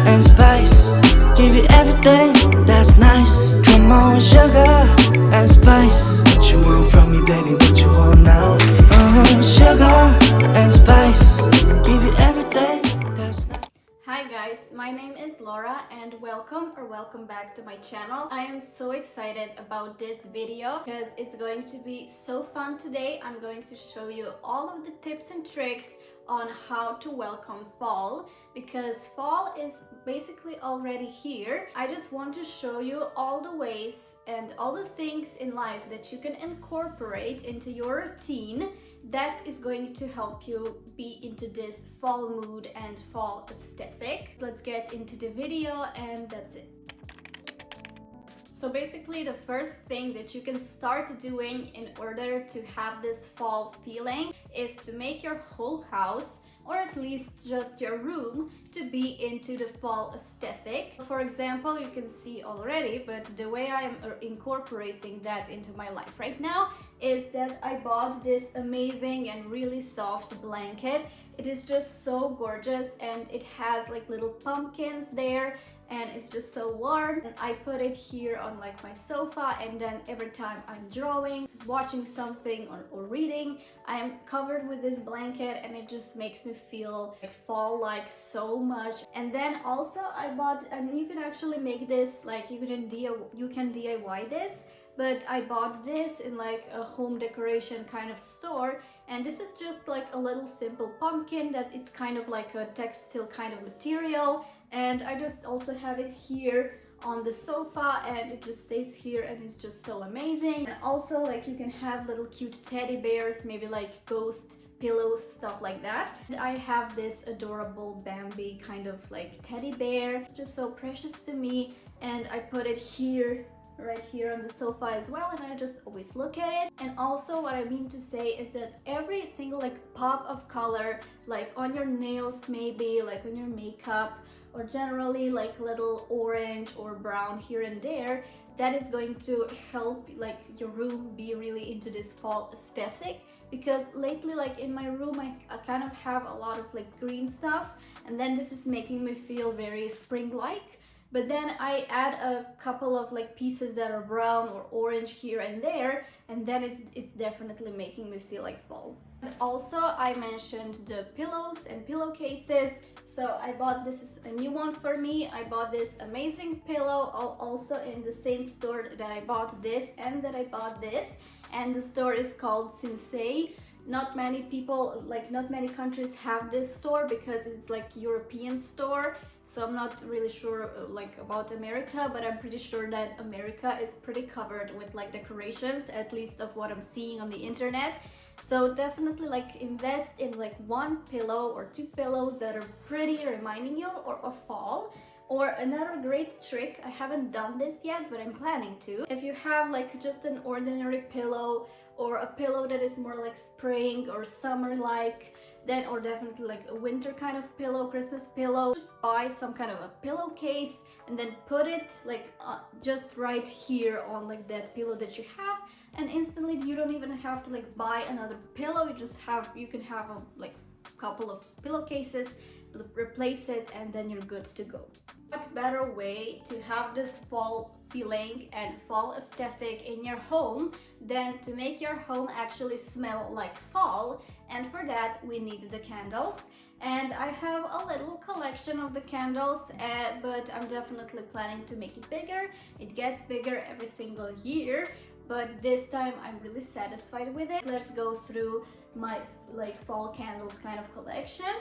and spice. Give you everything that's nice. Come on, sugar and spice. What you want from me, baby? What you want now? Sugar and spice. Give you everything that's nice. Hi guys, my name is Laura and welcome back to my channel. I am so excited about this video because it's going to be so fun today. I'm going to show you all of the tips and tricks on how to welcome fall, because fall is basically already here. I just want to show you all the ways and all the things in life that you can incorporate into your routine that is going to help you be into this fall mood and fall aesthetic. Let's get into the video and that's it. So basically the first thing that you can start doing in order to have this fall feeling is to make your whole house, or at least just your room, to be into the fall aesthetic. For example, you can see already, but the way I am incorporating that into my life right now is that I bought this amazing and really soft blanket. It is just so gorgeous and it has like little pumpkins there and it's just so warm, and I put it here on like my sofa, and then every time I'm drawing, watching something or reading, I'm covered with this blanket and it just makes me feel like fall like so much. And then also I bought, and you can actually make this like you can DIY this, but I bought this in like a home decoration kind of store, and this is just like a little simple pumpkin that it's kind of like a textile kind of material, and I just also have it here on the sofa and it just stays here and it's just so amazing. And also like you can have little cute teddy bears, maybe like ghost pillows, stuff like that. And I have this adorable Bambi kind of like teddy bear. It's just so precious to me, and I put it here, right here on the sofa as well, and I just always look at it. And also what I mean to say is that every single like pop of color, like on your nails, maybe like on your makeup, or generally like little orange or brown here and there, that is going to help like your room be really into this fall aesthetic. Because lately like in my room I kind of have a lot of like green stuff, and then this is making me feel very spring-like. But then I add a couple of like pieces that are brown or orange here and there, and then it's definitely making me feel like fall. And also I mentioned the pillows and pillowcases. So I bought, this is a new one for me. I bought this amazing pillow also in the same store that I bought this and that I bought this. And the store is called Sensei. Not many people, like not many countries have this store because it's like European store. So I'm not really sure like about America, but I'm pretty sure that America is pretty covered with like decorations, at least of what I'm seeing on the internet. So definitely like invest in like one pillow or two pillows that are pretty, reminding you of fall. Or another great trick, I haven't done this yet, but I'm planning to. If you have like just an ordinary pillow or a pillow that is more like spring or summer like, then, or definitely like a winter kind of pillow, Christmas pillow, just buy some kind of a pillowcase and then put it like just right here on like that pillow that you have, and instantly you don't even have to like buy another pillow. You can have a like couple of pillowcases, replace it, and then you're good to go. What better way to have this fall feeling and fall aesthetic in your home than to make your home actually smell like fall? And for that we need the candles, and I have a little collection of the candles, but I'm definitely planning to make it bigger. It gets bigger every single year, but this time I'm really satisfied with it. Let's go through my like fall candles kind of collection.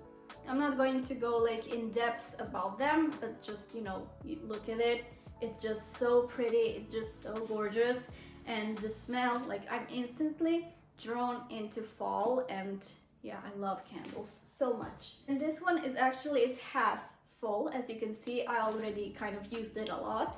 I'm not going to go like in depth about them, but just, you know, you look at it. It's just so pretty, it's just so gorgeous, and the smell, like I'm instantly drawn into fall, and yeah, I love candles so much. And this one is actually, it's half full. As you can see, I already kind of used it a lot,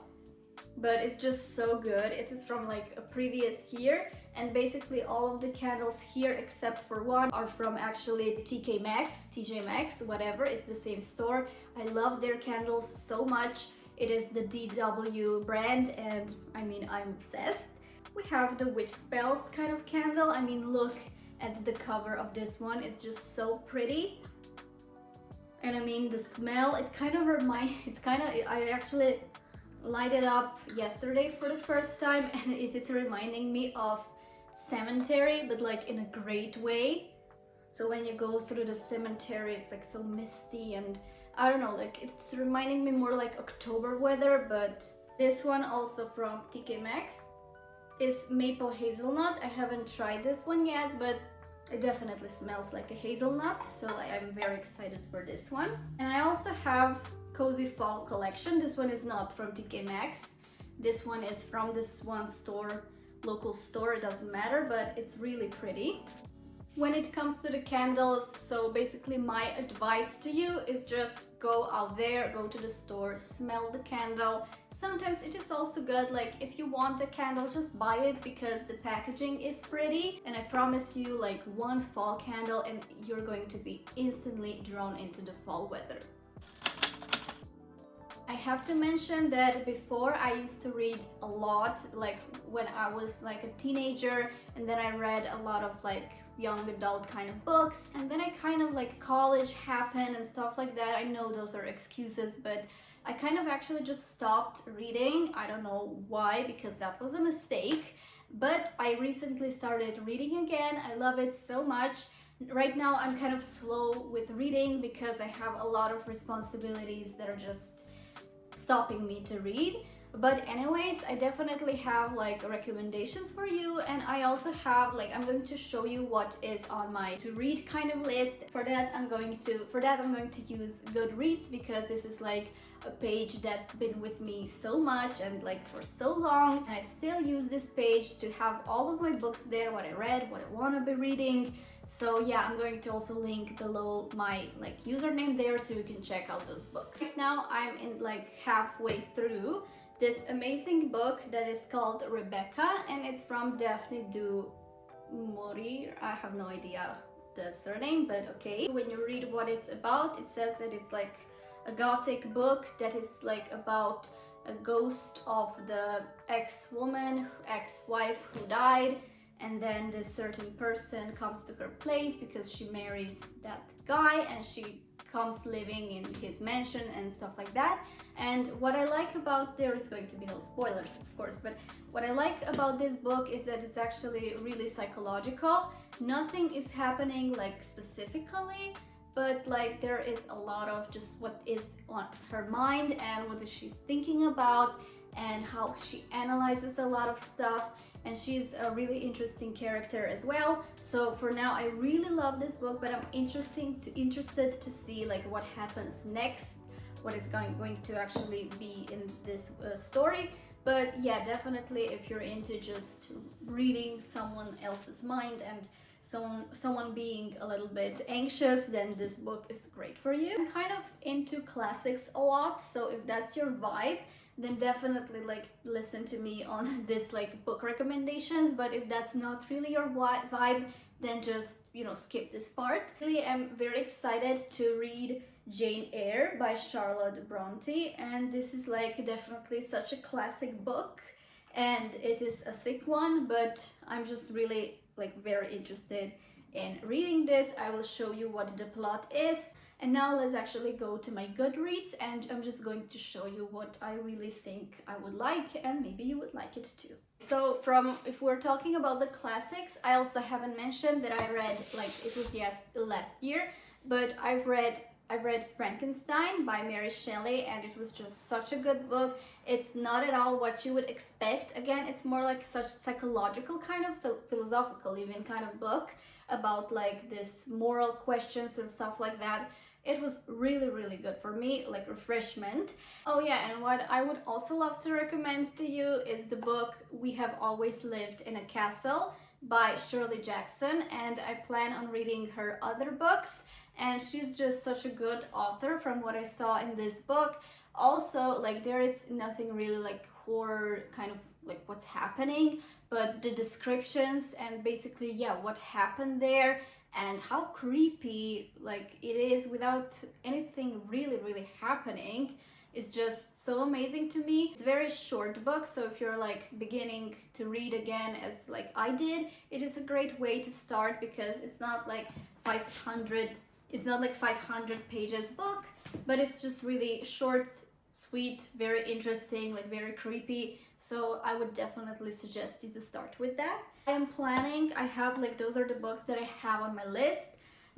but it's just so good. It is from like a previous year, and basically all of the candles here except for one are from actually TJ Maxx, whatever, it's the same store. I love their candles so much. It is the DW brand, and I mean, I'm obsessed. We have the witch spells kind of candle. I mean, look at the cover of this one, it's just so pretty. And I mean the smell, it kind of I actually lighted up yesterday for the first time, and it is reminding me of cemetery, but like in a great way. So when you go through the cemetery, it's like so misty, and I don't know, like it's reminding me more like October weather. But this one, also from TK Maxx, is maple hazelnut. I haven't tried this one yet, but it definitely smells like a hazelnut, so I'm very excited for this one. And I also have Cozy Fall Collection. This one is not from TK Maxx. This one is from this one store, local store, it doesn't matter, but it's really pretty. When it comes to the candles, so basically my advice to you is just go out there, go to the store, smell the candle. Sometimes it is also good, like if you want a candle, just buy it because the packaging is pretty, and I promise you, like one fall candle and you're going to be instantly drawn into the fall weather. I have to mention that before I used to read a lot, like when I was like a teenager, and then I read a lot of like young adult kind of books, and then I kind of like college happened and stuff like that. I know those are excuses, but I kind of actually just stopped reading. I don't know why, because that was a mistake, but I recently started reading again. I love it so much. Right now I'm kind of slow with reading because I have a lot of responsibilities that are just stopping me to read. But anyways, I definitely have like recommendations for you, and I also have like, I'm going to show you what is on my to read kind of list. For that I'm going to use Goodreads, because this is like a page that's been with me so much and like for so long, and I still use this page to have all of my books there, what I read, what I want to be reading. So yeah, I'm going to also link below my like username there so you can check out those books. Right now I'm in like halfway through this amazing book that is called Rebecca, and it's from Daphne du Maurier. I have no idea the surname, but okay. When you read what it's about, it says that it's like a gothic book that is like about a ghost of the ex-wife who died, and then this certain person comes to her place because she marries that guy, and she comes living in his mansion and stuff like that. And what I like about, there is going to be no spoilers of course, but what I like about this book is that it's actually really psychological. Nothing is happening like specifically, but like there is a lot of just what is on her mind and what is she thinking about and how she analyzes a lot of stuff, and she's a really interesting character as well. So for now I really love this book, but I'm interested to see like what happens next, what is going to actually be in this story. But yeah, definitely if you're into just reading someone else's mind and someone being a little bit anxious, then this book is great for you. I'm kind of into classics a lot, so if that's your vibe, then definitely like listen to me on this like book recommendations. But if that's not really your vibe, then just, you know, skip this part. Really, I'm very excited to read Jane Eyre by Charlotte Bronte, and this is like definitely such a classic book, and it is a thick one, but I'm just really like very interested in reading this. I will show you what the plot is. And now let's actually go to my Goodreads, and I'm just going to show you what I really think I would like, and maybe you would like it too. So if we're talking about the classics, I also haven't mentioned that I read, like it was last year, but I've read Frankenstein by Mary Shelley, and it was just such a good book. It's not at all what you would expect. Again, it's more like such psychological kind of philosophical even kind of book about like this moral questions and stuff like that. It was really, really good for me, like refreshment. Oh yeah, and what I would also love to recommend to you is the book We Have Always Lived in a Castle by Shirley Jackson, and I plan on reading her other books, and she's just such a good author from what I saw in this book. Also, like there is nothing really like horror kind of like what's happening, but the descriptions and basically yeah what happened there and how creepy like it is without anything really happening is just so amazing to me. It's a very short book, so if you're like beginning to read again as like I did, it is a great way to start because it's not like 500 It's not like 500 pages book, but it's just really short, sweet, very interesting, like very creepy. So I would definitely suggest you to start with that. I am planning, I have like, those are the books that I have on my list.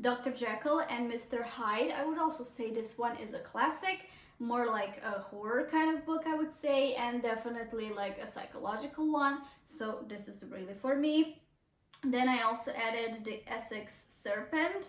Dr. Jekyll and Mr. Hyde. I would also say this one is a classic, more like a horror kind of book, I would say, and definitely like a psychological one. So this is really for me. Then I also added The Essex Serpent,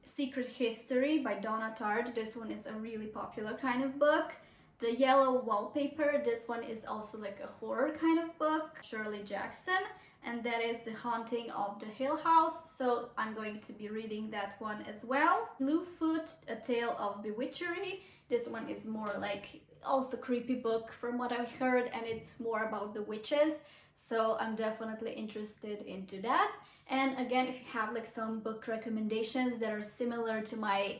Secret History by Donna Tartt. This one is a really popular kind of book. The Yellow Wallpaper, this one is also like a horror kind of book. Shirley Jackson, and that is The Haunting of the Hill House. So I'm going to be reading that one as well. Bluefoot, A Tale of Bewitchery. This one is more like also creepy book from what I heard, and it's more about the witches. So I'm definitely interested into that. And again, if you have like some book recommendations that are similar to my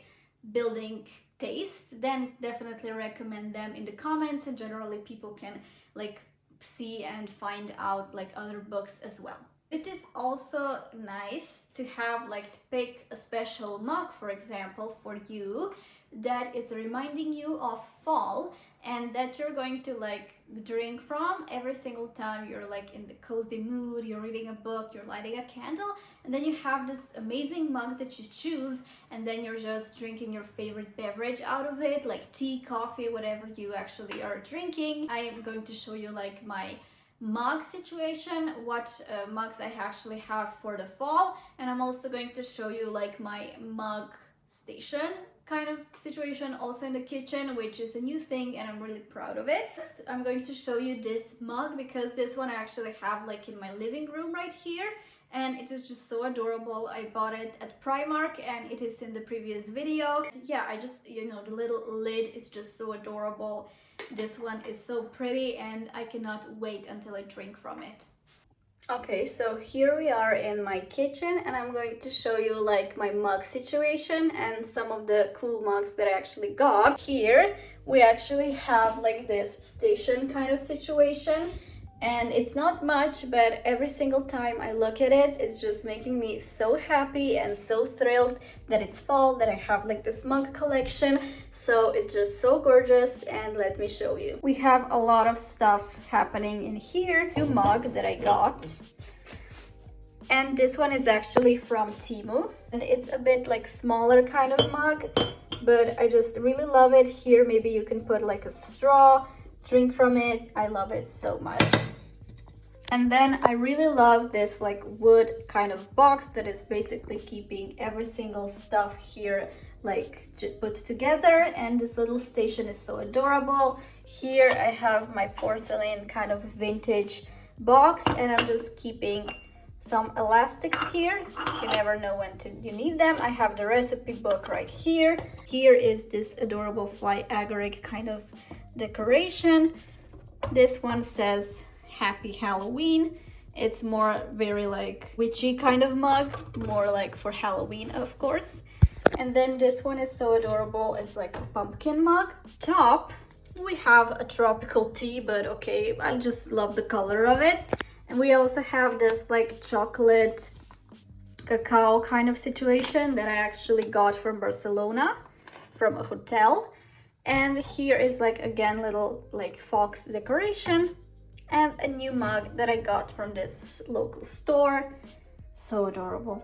building taste, then definitely recommend them in the comments, and generally people can like see and find out like other books as well. It is also nice to have like to pick a special mug, for example, for you that is reminding you of fall, and that you're going to like drink from every single time you're like in the cozy mood, you're reading a book, you're lighting a candle, and then you have this amazing mug that you choose, and then you're just drinking your favorite beverage out of it, like tea, coffee, whatever you actually are drinking. I am going to show you like my mug situation, what mugs I actually have for the fall, and I'm also going to show you like my mug station kind of situation also in the kitchen, which is a new thing and I'm really proud of it. First, I'm going to show you this mug because this one I actually have like in my living room right here, and it is just so adorable. I bought it at Primark and it is in the previous video. Yeah, I just, you know, the little lid is just so adorable. This one is so pretty and I cannot wait until I drink from it. Okay, so here we are in my kitchen and I'm going to show you like my mug situation and some of the cool mugs that I actually got. Here we actually have like this station kind of situation, and it's not much, but every single time I look at it, it's just making me so happy and so thrilled that it's fall, that I have like this mug collection. So it's just so gorgeous, and let me show you. We have a lot of stuff happening in here. New mug that I got. And this one is actually from Temu, and it's a bit like smaller kind of mug, but I just really love it. Here maybe you can put like a straw, drink from it. I love it so much. And then I really love this like wood kind of box that is basically keeping every single stuff here like put together, and this little station is so adorable. Here I have my porcelain kind of vintage box, and I'm just keeping some elastics here. You never know when you need them. I have the recipe book right here. Here is this adorable fly agaric kind of decoration. This one says Happy Halloween. It's more very like witchy kind of mug, more like for Halloween, of course. And then this one is so adorable. It's like a pumpkin mug. Top, we have a tropical tea, but okay, I just love the color of it. And we also have this like chocolate cacao kind of situation that I actually got from Barcelona, from a hotel. And here is like again little like fox decoration, and a new mug that I got from this local store. So adorable.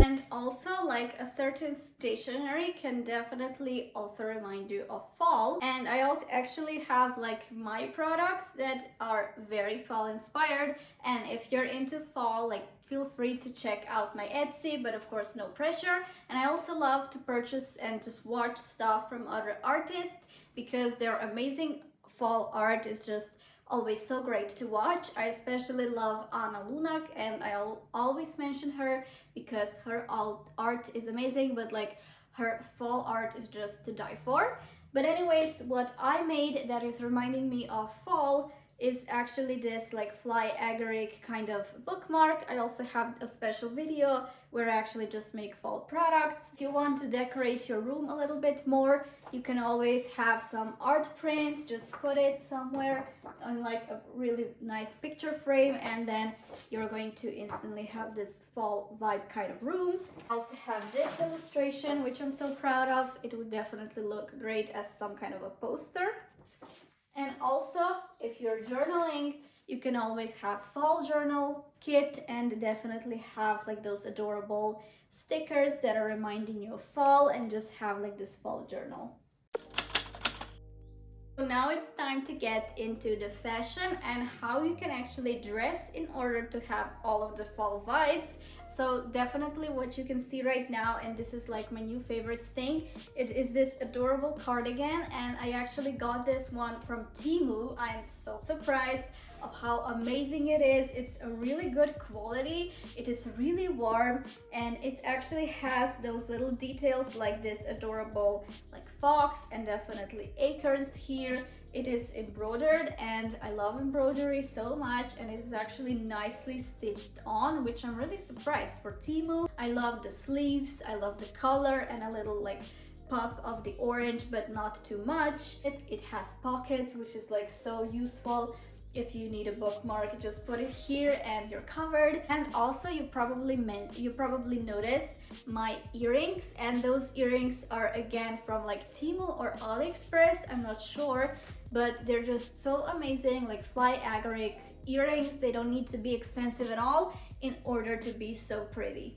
And also like a certain stationery can definitely also remind you of fall. And I also actually have like my products that are very fall inspired. And if you're into fall, like feel free to check out my Etsy, but of course no pressure. And I also love to purchase and just watch stuff from other artists because their amazing fall art is just always so great to watch. I especially love Anna Lunak, and I'll always mention her because her art is amazing, but like her fall art is just to die for. But anyways, what I made that is reminding me of fall is actually this like fly agaric kind of bookmark. I also have a special video where I actually just make fall products. If you want to decorate your room a little bit more, you can always have some art print, just put it somewhere on like a really nice picture frame, and then you're going to instantly have this fall vibe kind of room. I also have this illustration, which I'm so proud of. It would definitely look great as some kind of a poster. And also, if you're journaling, you can always have fall journal kit and definitely have like those adorable stickers that are reminding you of fall, and just have like this fall journal. So now it's time to get into the fashion and how you can actually dress in order to have all of the fall vibes. So definitely what you can see right now, and this is like my new favorite thing, it is this adorable cardigan, and I actually got this one from Temu. I am so surprised of how amazing it is. It's a really good quality, it is really warm, and it actually has those little details like this adorable like fox and definitely acorns here. It is embroidered, and I love embroidery so much, and it is actually nicely stitched on, which I'm really surprised for Temu. I love the sleeves, I love the color, and a little like pop of the orange, but not too much. It has pockets, which is like so useful. If you need a bookmark, you just put it here and you're covered. And also you probably noticed my earrings, and those earrings are again from like Temu or AliExpress, I'm not sure, but they're just so amazing, like fly agaric earrings. They don't need to be expensive at all in order to be so pretty.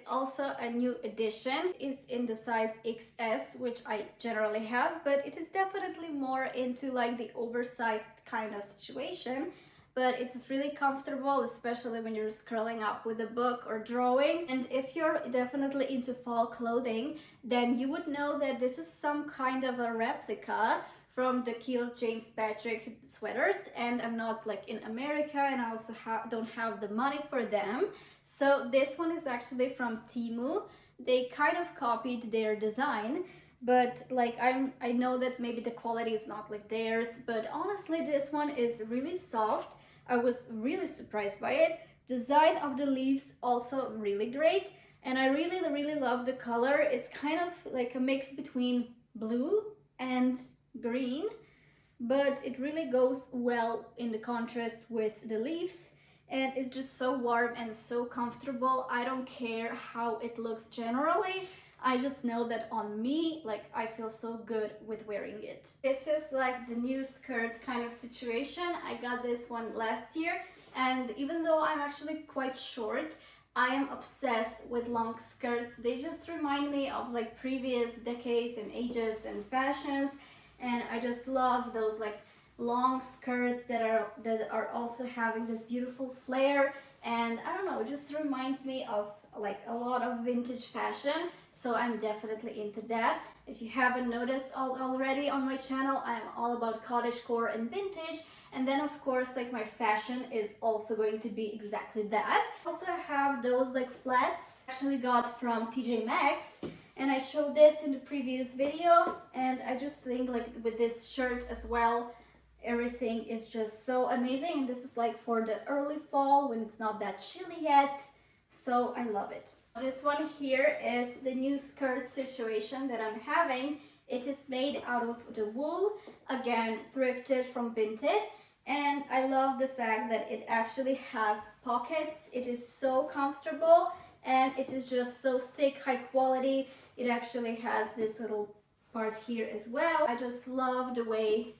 Also a new edition. It is in the size XS, which I generally have, but it is definitely more into like the oversized kind of situation. But it's really comfortable, especially when you're just curling up with a book or drawing. And if you're definitely into fall clothing, then you would know that this is some kind of a replica from the Kiel James Patrick sweaters, and I'm not like in America, and I also don't have the money for them. So this one is actually from Temu. They kind of copied their design, but like I know that maybe the quality is not like theirs, but honestly this one is really soft. I was really surprised by it. Design of the leaves also really great, and I really love the color. It's kind of like a mix between blue and green, but it really goes well in the contrast with the leaves, and it's just so warm and so comfortable. I don't care how it looks generally, I just know that on me, like, I feel so good with wearing it. This is like the new skirt kind of situation. I got this one last year, and even though I'm actually quite short, I am obsessed with long skirts. They just remind me of like previous decades and ages and fashions, and I just love those like long skirts that are also having this beautiful flare, and I don't know, it just reminds me of like a lot of vintage fashion, so I'm definitely into that. If you haven't noticed already on my channel, I'm all about cottagecore and vintage, and then of course like my fashion is also going to be exactly that. Also I have those like flats I actually got from TJ Maxx, and I showed this in the previous video, and I just think like with this shirt as well, everything is just so amazing, and this is like for the early fall when it's not that chilly yet, so I love it. This one here is the new skirt situation that I'm having. It is made out of the wool, again thrifted from Vinted, and I love the fact that it actually has pockets. It is so comfortable, and it is just so thick, high quality. It actually has this little part here as well. I just love the way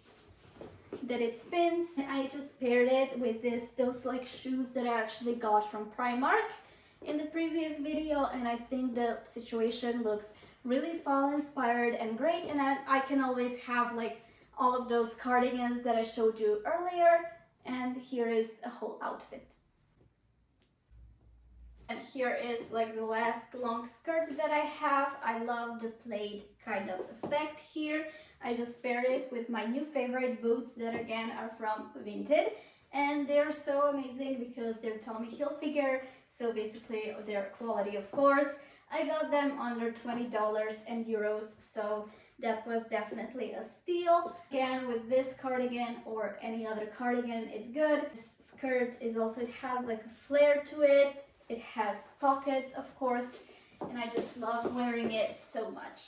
that it spins. And I just paired it with those like shoes that I actually got from Primark in the previous video, and I think the situation looks really fall inspired and great, and I can always have like all of those cardigans that I showed you earlier, and here is a whole outfit. And here is like the last long skirt that I have. I love the plaid kind of effect here. I just paired it with my new favorite boots that again are from Vinted. and they're so amazing because they're Tommy Hilfiger, so basically their quality, of course. I got them under $20 in euros, so that was definitely a steal. Again, with this cardigan or any other cardigan, it's good. This skirt is also, it has like a flare to it. It has pockets, of course, and I just love wearing it so much.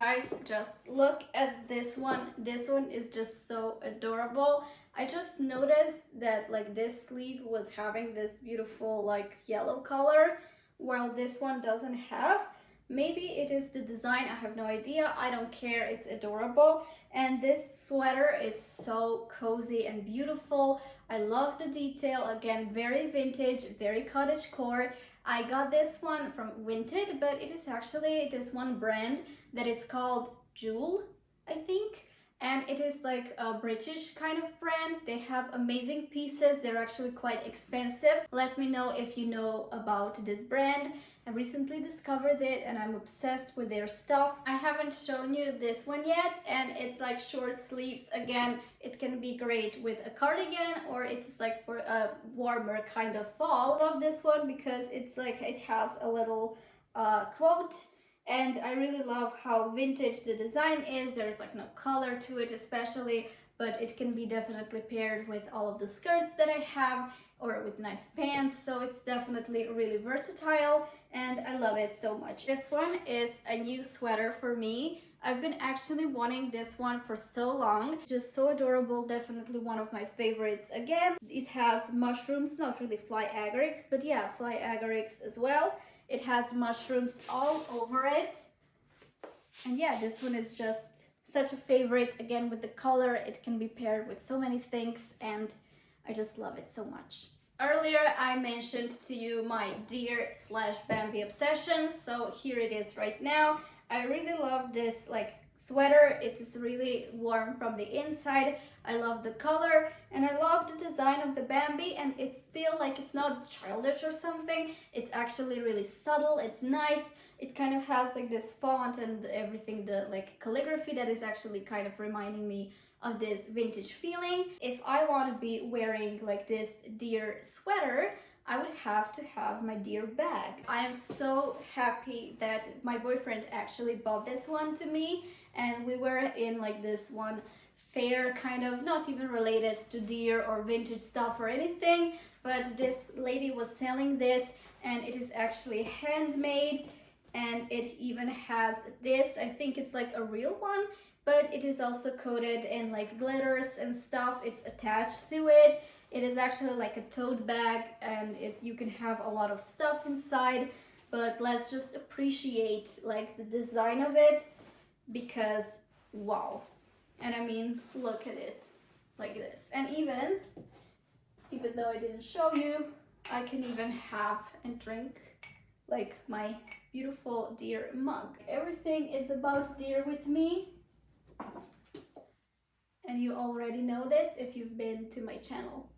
Guys, just look at this one. This one is just so adorable. I just noticed that like this sleeve was having this beautiful like yellow color, while this one doesn't have. Maybe it is the design, I have no idea. I don't care, it's adorable. And this sweater is so cozy and beautiful. I love the detail. Again, very vintage, very cottagecore. I got this one from Vinted, but it is actually this one brand that is called Jewel, I think. And it is like a British kind of brand. They have amazing pieces. They're actually quite expensive. Let me know if you know about this brand. I recently discovered it and I'm obsessed with their stuff. I haven't shown you this one yet, and it's like short sleeves. Again, it can be great with a cardigan, or it's like for a warmer kind of fall. I love this one because it's like it has a little quote. And I really love how vintage the design is. There's like no color to it especially, but it can be definitely paired with all of the skirts that I have, or with nice pants. So it's definitely really versatile and I love it so much. This one is a new sweater for me. I've been actually wanting this one for so long. Just so adorable, definitely one of my favorites. Again, it has mushrooms, not really fly agarics, but yeah, fly agarics as well. It has mushrooms all over it. And yeah, this one is just such a favorite. Again, with the color, it can be paired with so many things and I just love it so much. Earlier, I mentioned to you my deer/Bambi obsession. So here it is right now. I really love this like sweater. It is really warm from the inside. I love the color and I love the design of the Bambi, and it's still like, it's not childish or something. It's actually really subtle. It's nice. It kind of has like this font and everything, the like calligraphy that is actually kind of reminding me of this vintage feeling. If I want to be wearing like this deer sweater, I would have to have my deer bag. I am so happy that my boyfriend actually bought this one to me, and we were in like this one fair, kind of not even related to deer or vintage stuff or anything, but this lady was selling this and it is actually handmade, and it even has this, I think it's like a real one, but it is also coated in like glitters and stuff. It's attached to it. It is actually like a tote bag, and you can have a lot of stuff inside, but let's just appreciate like the design of it, because wow. And I mean, look at it like this. And even though I didn't show you, I can even have and drink like my beautiful deer mug. Everything is about deer with me. And you already know this if you've been to my channel.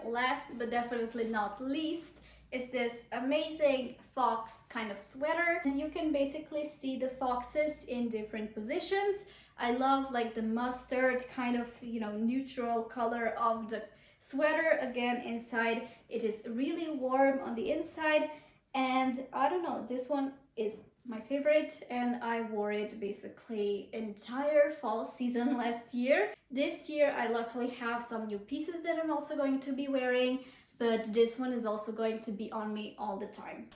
Last but definitely not least is this amazing fox kind of sweater. And you can basically see the foxes in different positions. I love like the mustard kind of, you know, neutral color of the sweater. Again, inside it is really warm on the inside, and I don't know, this one is my favorite, and I wore it basically entire fall season last year. This year I luckily have some new pieces that I'm also going to be wearing, but this one is also going to be on me all the time.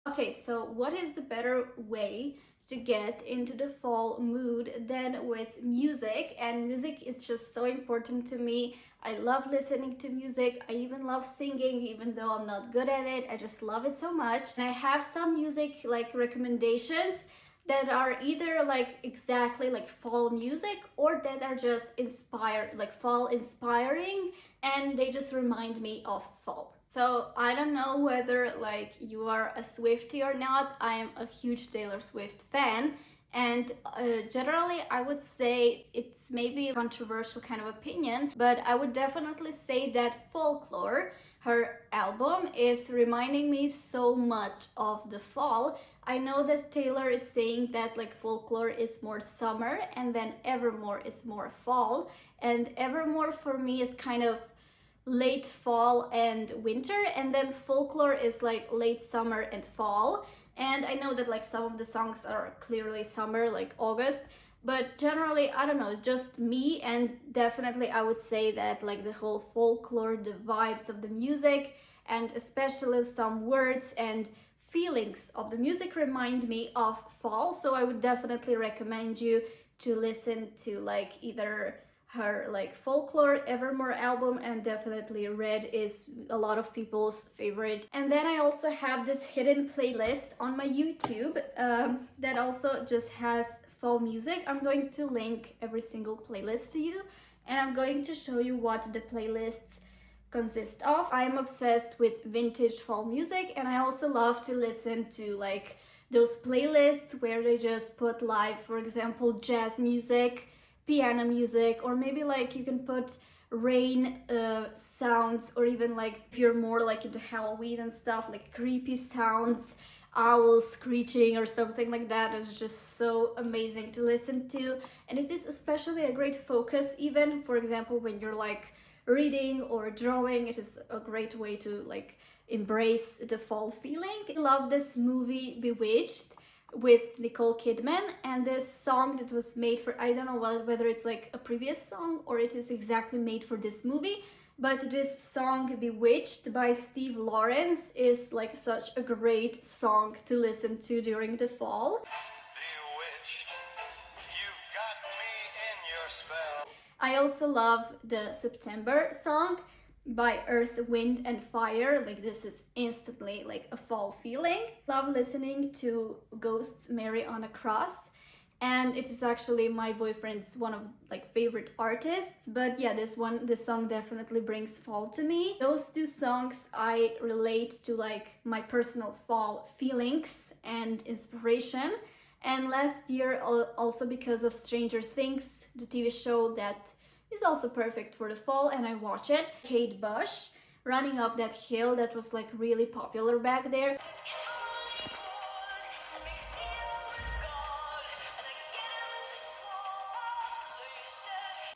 Okay, so what is the better way to get into the fall mood than with music? And music is just so important to me. I love listening to music. I even love singing, even though I'm not good at it. I just love it so much. And I have some music like recommendations that are either like exactly like fall music, or that are just inspired, like fall inspiring, and they just remind me of fall. So I don't know whether like you are a Swiftie or not. I am a huge Taylor Swift fan, and generally I would say it's maybe a controversial kind of opinion, but I would definitely say that Folklore, her album, is reminding me so much of the fall. I know that Taylor is saying that like Folklore is more summer and then Evermore is more fall, and Evermore for me is kind of late fall and winter, and then Folklore is like late summer and fall. And I know that like some of the songs are clearly summer, like August, but generally I don't know, it's just me. And definitely I would say that like the whole Folklore, the vibes of the music, and especially some words and feelings of the music remind me of fall. So I would definitely recommend you to listen to like either her like Folklore, Evermore album, and definitely Red is a lot of people's favorite. And then I also have this hidden playlist on my YouTube that also just has fall music. I'm going to link every single playlist to you, and I'm going to show you what the playlists consist of. I'm obsessed with vintage fall music, and I also love to listen to like those playlists where they just put live, for example, jazz music, piano music, or maybe like you can put rain sounds, or even like if you're more like into Halloween and stuff, like creepy sounds, owls screeching or something like that. It's just so amazing to listen to, and it is especially a great focus, even for example when you're like reading or drawing. It is a great way to like embrace the fall feeling. I love this movie Bewitched with Nicole Kidman, and this song that was made for, I don't know whether it's like a previous song or it is exactly made for this movie, but this song Bewitched by Steve Lawrence is like such a great song to listen to during the fall. Bewitched, you've got me in your spell. I also love the September song by Earth, Wind and Fire. Like this is instantly like a fall feeling. Love listening to Ghosts Marry on a Cross, and it is actually my boyfriend's one of like favorite artists. But yeah, this song definitely brings fall to me. Those two songs I relate to like my personal fall feelings and inspiration. And last year also because of Stranger Things, the TV show that is also perfect for the fall, and I watch it. Kate Bush, Running Up That Hill, that was like really popular back there.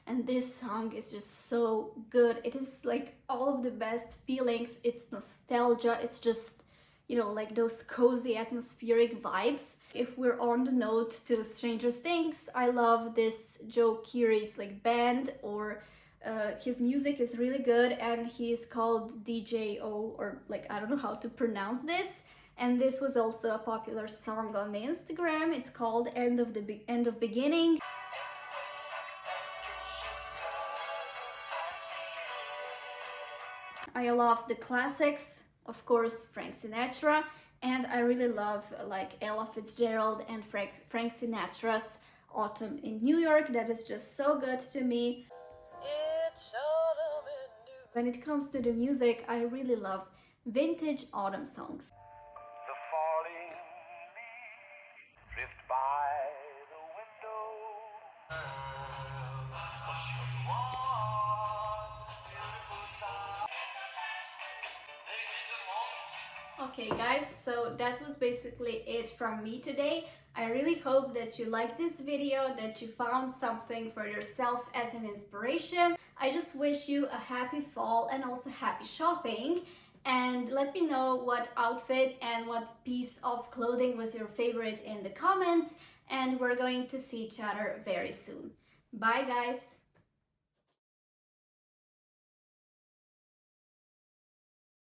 And this song is just so good. It is like all of the best feelings. It's nostalgia. It's just, you know, like those cozy atmospheric vibes. If we're on the note to Stranger Things, I love this Joe Keery's like band, or his music is really good, and he's called DJO, or like I don't know how to pronounce this. And this was also a popular song on the Instagram. It's called End of Beginning. I love the classics, of course, Frank Sinatra, and I really love like Ella Fitzgerald and Frank Sinatra's Autumn in New York. That is just so good to me. It's autumn in New York. When it comes to the music, I really love vintage autumn songs. The falling leaves drift by the window. Okay guys, so that was basically it from me today. I really hope that you liked this video, that you found something for yourself as an inspiration. I just wish you a happy fall and also happy shopping. And let me know what outfit and what piece of clothing was your favorite in the comments. And we're going to see each other very soon. Bye guys!